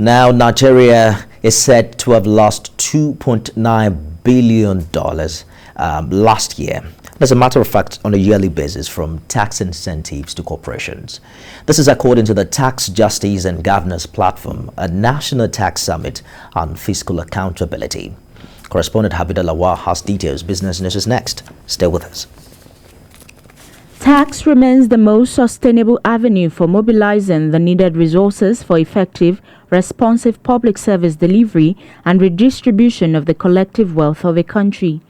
Now, Nigeria is said to have lost $2.9 billion last year. As a matter of fact, on a yearly basis from tax incentives to corporations. This is according to the Tax Justice and Governance Platform, a national tax summit on fiscal accountability. Correspondent Habida Lawal has details. Business News is next. Stay with us. Tax remains the most sustainable avenue for mobilizing the needed resources for effective, responsive public service delivery and redistribution of the collective wealth of a country.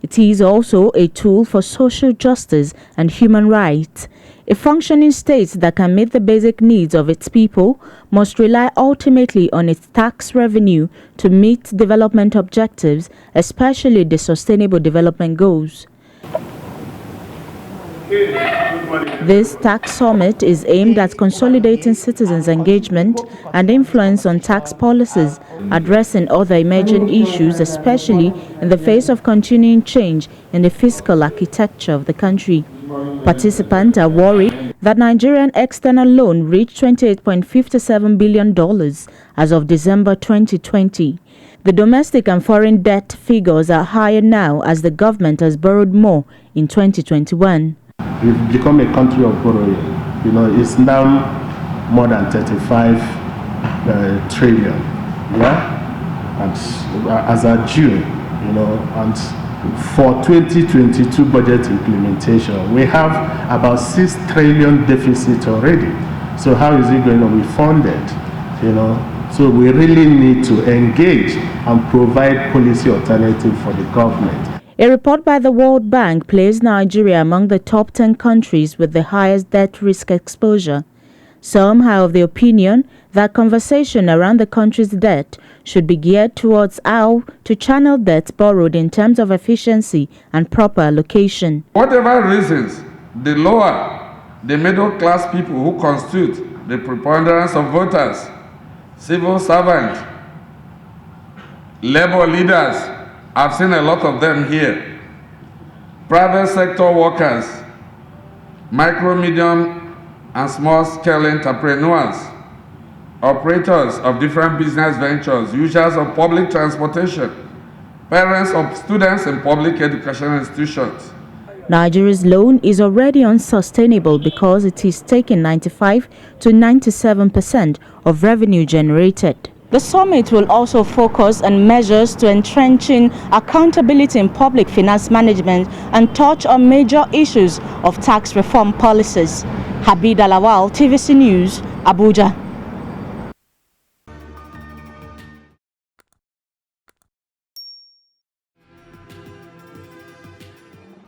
It is also a tool for social justice and human rights. A functioning state that can meet the basic needs of its people must rely ultimately on its tax revenue to meet development objectives, especially the Sustainable Development Goals. This tax summit is aimed at consolidating citizens' engagement and influence on tax policies, addressing other emerging issues, especially in the face of continuing change in the fiscal architecture of the country. Participants are worried that Nigerian external loan reached $28.57 billion as of December 2020. The domestic and foreign debt figures are higher now as the government has borrowed more in 2021. We've become a country of borrowing. It's now more than 35 trillion. Yeah, and as of June, and for 2022 budget implementation, we have about 6 trillion deficit already. So how is it going to be funded? So we really need to engage and provide policy alternative for the government. A report by the World Bank placed Nigeria among the top 10 countries with the highest debt risk exposure. Some are of the opinion that conversation around the country's debt should be geared towards how to channel debt borrowed in terms of efficiency and proper allocation. Whatever reasons, the lower, the middle class people who constitute the preponderance of voters, civil servants, labor leaders, I've seen a lot of them here. Private sector workers, micro, medium, and small-scale entrepreneurs, operators of different business ventures, users of public transportation, parents of students in public educational institutions. Nigeria's loan is already unsustainable because it is taking 95 to 97% of revenue generated. The summit will also focus on measures to entrenching accountability in public finance management and touch on major issues of tax reform policies. Habida Lawal, TVC News, Abuja.